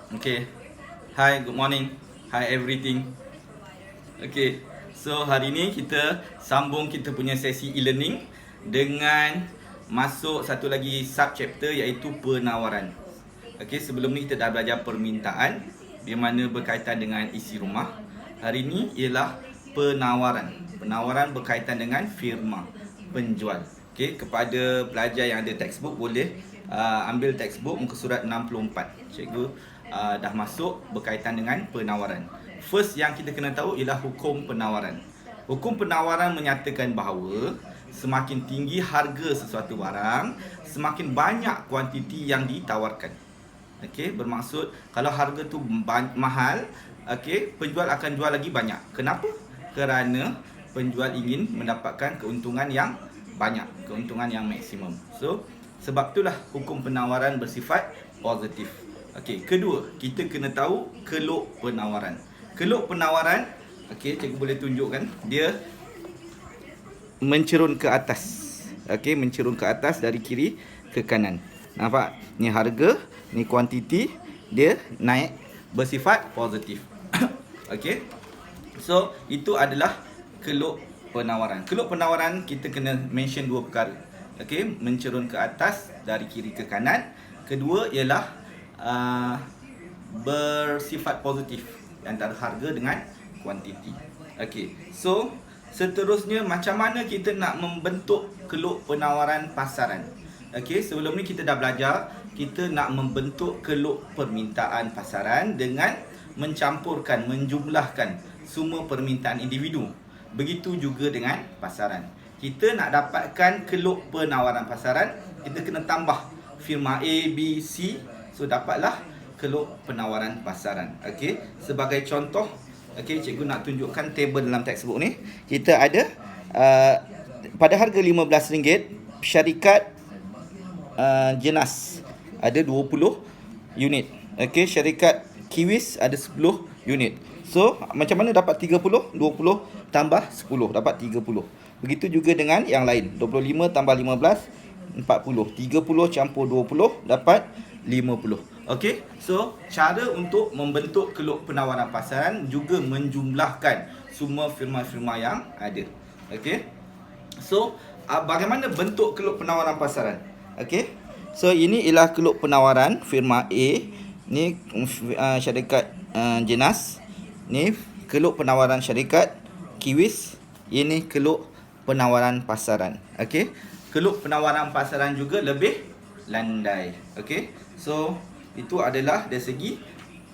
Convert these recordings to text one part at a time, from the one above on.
Okay. Hi, good morning. Hi everything. Okay. So hari ni kita sambung kita punya sesi e-learning dengan masuk satu lagi sub chapter iaitu penawaran. Okay, sebelum ni kita dah belajar permintaan di mana berkaitan dengan isi rumah. Hari ni ialah penawaran. Penawaran berkaitan dengan firma penjual. Okay, kepada pelajar yang ada textbook boleh ambil textbook muka surat 64. Cikgu dah masuk berkaitan dengan penawaran. First yang kita kena tahu ialah hukum penawaran. Hukum penawaran menyatakan bahawa semakin tinggi harga sesuatu barang, semakin banyak kuantiti yang ditawarkan. Okey, bermaksud kalau harga tu mahal, okey, penjual akan jual lagi banyak. Kenapa? Kerana penjual ingin mendapatkan keuntungan yang banyak, keuntungan yang maksimum. So, sebab itulah hukum penawaran bersifat positif. Okey, kedua, kita kena tahu keluk penawaran. Keluk penawaran, okey, cikgu boleh tunjukkan, dia mencerun ke atas. Okey, mencerun ke atas dari kiri ke kanan. Nampak? Ni harga, ni kuantiti, dia naik bersifat positif. Okey. So, itu adalah keluk penawaran. Keluk penawaran kita kena mention dua perkara. Okey, mencerun ke atas dari kiri ke kanan. Kedua ialah bersifat positif antara harga dengan kuantiti. Okey. So, seterusnya macam mana kita nak membentuk keluk penawaran pasaran? Okey, sebelum ni kita dah belajar kita nak membentuk keluk permintaan pasaran dengan mencampurkan, menjumlahkan semua permintaan individu. Begitu juga dengan pasaran. Kita nak dapatkan keluk penawaran pasaran, kita kena tambah firma A, B, C. So dapatlah keluk penawaran pasaran. Okey, sebagai contoh, okey, cikgu nak tunjukkan table dalam textbook ni. Kita ada pada harga RM15 syarikat Jenas ada 20 unit. Okey, syarikat Kiwis ada 10 unit. So, macam mana dapat 30? 20 tambah 10 dapat 30. Begitu juga dengan yang lain. 25 tambah 15 40. 30 campur 20 dapat 50. Okey, so cara untuk membentuk keluk penawaran pasaran juga menjumlahkan semua firma-firma yang ada. Okey. So, bagaimana bentuk keluk penawaran pasaran? Okey. So, ini ialah keluk penawaran firma A. Ni syarikat Jenas. Ni keluk penawaran syarikat Kiwis. Ini keluk penawaran pasaran. Okey. Keluk penawaran pasaran juga lebih landai. Okey. So, itu adalah dari segi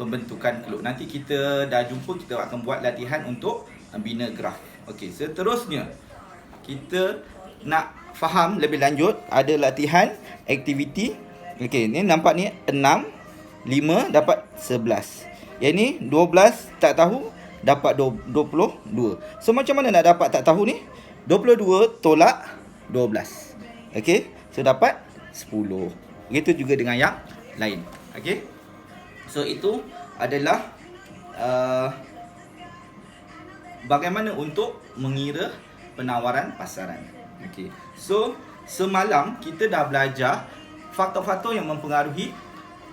pembentukan keluk. Nanti kita dah jumpa, kita akan buat latihan untuk bina graf. Okey, seterusnya kita nak faham lebih lanjut, ada latihan aktiviti. Okey, ni nampak ni 6 5 dapat 11. Yang ni 12 tak tahu dapat 22. So macam mana nak dapat tak tahu ni? 22 tolak 12. Okey, so dapat 10. Begitu juga dengan yang lain. Okey. So itu adalah bagaimana untuk mengira penawaran pasaran. Okey. So semalam kita dah belajar faktor-faktor yang mempengaruhi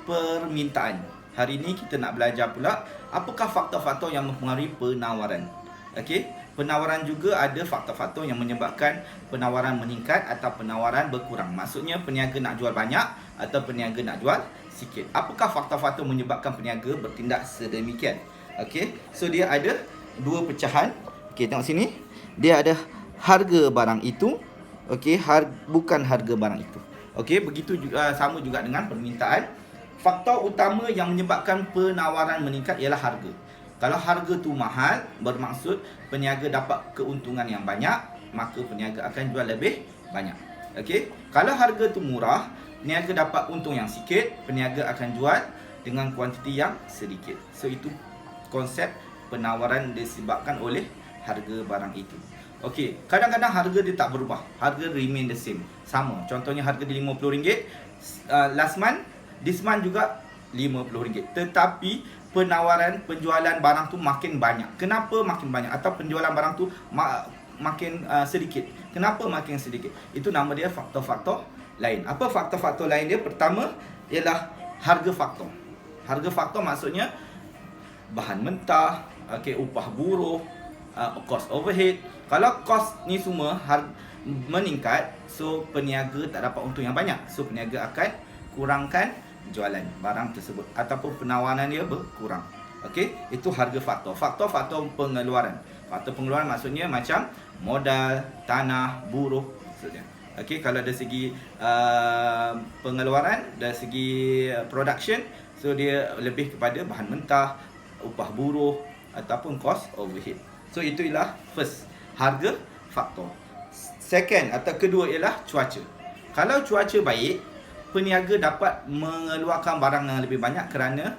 permintaan. Hari ini kita nak belajar pula apakah faktor-faktor yang mempengaruhi penawaran. Okey, penawaran juga ada faktor-faktor yang menyebabkan penawaran meningkat atau penawaran berkurang. Maksudnya peniaga nak jual banyak atau peniaga nak jual sikit. Apakah faktor-faktor menyebabkan peniaga bertindak sedemikian? Okey, so dia ada dua pecahan. Okey, tengok sini. Dia ada harga barang itu. Okey, bukan harga barang itu. Okey, begitu juga sama juga dengan permintaan. Faktor utama yang menyebabkan penawaran meningkat ialah harga. Kalau harga tu mahal, bermaksud peniaga dapat keuntungan yang banyak, maka peniaga akan jual lebih banyak. Okey, kalau harga tu murah, peniaga dapat untung yang sikit, peniaga akan jual dengan kuantiti yang sedikit. So itu konsep penawaran disebabkan oleh harga barang itu. Okey, kadang-kadang harga dia tak berubah. Harga remain the same. Sama. Contohnya harga dia RM50 last month, this month juga RM50. Tetapi penjualan barang tu makin banyak. Kenapa makin banyak? Atau penjualan barang tu makin sedikit. Kenapa makin sedikit? Itu nama dia faktor-faktor lain. Apa faktor-faktor lain dia? Pertama ialah harga faktor. Harga faktor maksudnya bahan mentah, okey, upah buruh, cost overhead. Kalau cost ni semua meningkat, so peniaga tak dapat untung yang banyak. So peniaga akan kurangkan jualan barang tersebut ataupun penawaran dia berkurang. Okey, itu harga faktor. Faktor pengeluaran. Faktor pengeluaran maksudnya macam modal, tanah, buruh maksudnya. Okey, kalau dari segi pengeluaran, dari segi production, so dia lebih kepada bahan mentah, upah buruh ataupun cost overhead. So itu ialah first, harga faktor. Second atau kedua ialah cuaca. Kalau cuaca baik, peniaga dapat mengeluarkan barang yang lebih banyak kerana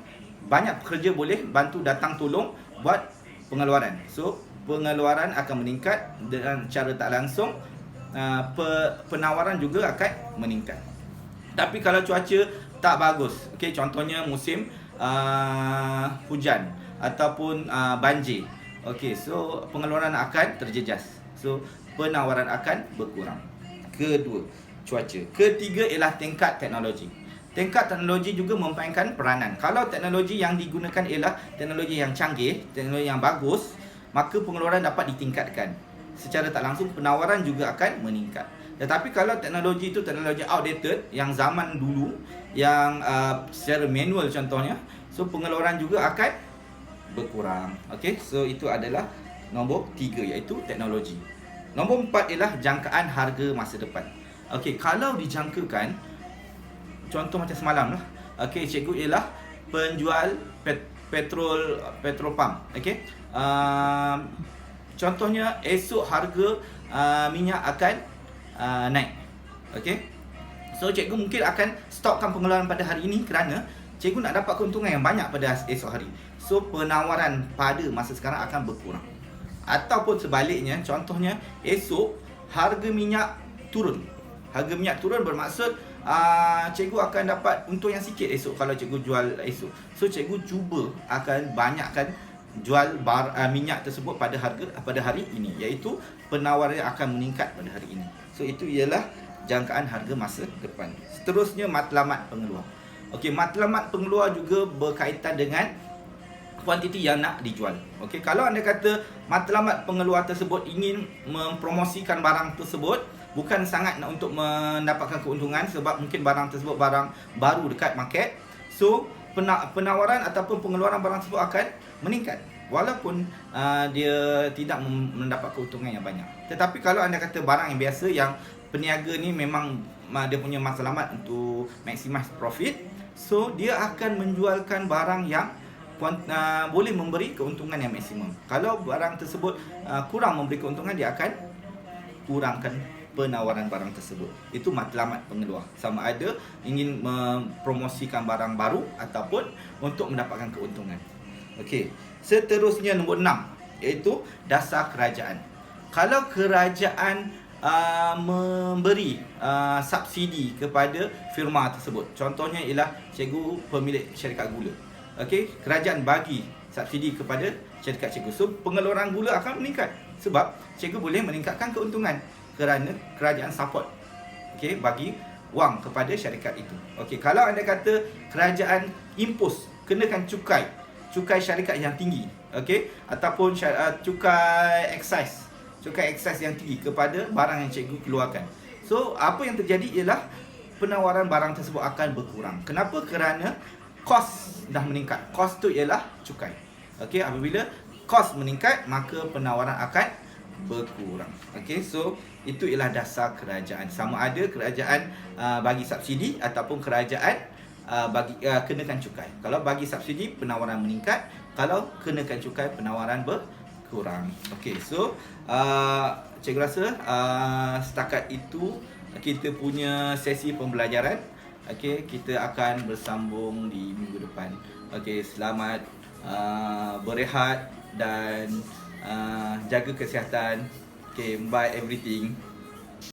banyak pekerja boleh bantu datang tolong buat pengeluaran. So pengeluaran akan meningkat dengan cara tak langsung, penawaran juga akan meningkat. Tapi kalau cuaca tak bagus, okey, contohnya musim hujan ataupun banjir, okey, so pengeluaran akan terjejas. So penawaran akan berkurang. Kedua, cuaca. Ketiga ialah tingkat teknologi. Tingkat teknologi juga memainkan peranan. Kalau teknologi yang digunakan ialah teknologi yang canggih, teknologi yang bagus, maka pengeluaran dapat ditingkatkan. Secara tak langsung penawaran juga akan meningkat. Tetapi kalau teknologi itu teknologi outdated, yang zaman dulu, yang secara manual contohnya, so pengeluaran juga akan berkurang. Okey, so itu adalah nombor 3, iaitu teknologi. Nombor 4 ialah jangkaan harga masa depan. Okey, kalau dijangkakan, contoh macam semalam lah. Okey, cikgu ialah penjual petrol pump. Okey, contohnya esok harga minyak akan naik. Okey, so cikgu mungkin akan stopkan pengeluaran pada hari ini kerana cikgu nak dapat keuntungan yang banyak pada esok hari. So penawaran pada masa sekarang akan berkurang. Ataupun sebaliknya, contohnya esok harga minyak turun. Harga minyak turun bermaksud cikgu akan dapat untung yang sikit esok kalau cikgu jual esok. So cikgu cuba akan banyakkan jual minyak tersebut pada hari ini, iaitu penawaran akan meningkat pada hari ini. So itu ialah jangkaan harga masa depan. Seterusnya, matlamat pengeluar. Okey, matlamat pengeluar juga berkaitan dengan kuantiti yang nak dijual. Okey, kalau anda kata matlamat pengeluar tersebut ingin mempromosikan barang tersebut, bukan sangat nak untuk mendapatkan keuntungan sebab mungkin barang tersebut barang baru dekat market, so penawaran ataupun pengeluaran barang tersebut akan meningkat walaupun dia tidak mendapat keuntungan yang banyak. Tetapi kalau anda kata barang yang biasa, yang peniaga ni memang dia punya matlamat untuk maximize profit, so dia akan menjualkan barang yang boleh memberi keuntungan yang maksimum. Kalau barang tersebut kurang memberi keuntungan, dia akan kurangkan penawaran barang tersebut. Itu matlamat pengeluar. Sama ada ingin mempromosikan barang baru ataupun untuk mendapatkan keuntungan. Okey, seterusnya nombor 6, iaitu dasar kerajaan. Kalau kerajaan memberi subsidi kepada firma tersebut, contohnya ialah cikgu pemilik syarikat gula. Okey, kerajaan bagi subsidi kepada syarikat cikgu. So pengeluaran gula akan meningkat sebab cikgu boleh meningkatkan keuntungan kerana kerajaan support, okey, bagi wang kepada syarikat itu. Okey, kalau anda kata kerajaan impose, kenakan cukai syarikat yang tinggi, okey, ataupun cukai excise yang tinggi kepada barang yang cikgu keluarkan. So apa yang terjadi ialah penawaran barang tersebut akan berkurang. Kenapa? Kerana kos dah meningkat. Kos tu ialah cukai. Okey, apabila kos meningkat, maka penawaran akan berkurang. Okey, so itu ialah dasar kerajaan. Sama ada kerajaan bagi subsidi ataupun kerajaan kenakan cukai. Kalau bagi subsidi, penawaran meningkat. Kalau kenakan cukai, penawaran berkurang. Okey, so cikgu rasa setakat itu kita punya sesi pembelajaran. Okey, kita akan bersambung di minggu depan. Okey, selamat berehat dan jaga kesihatan. Okey, bye everything.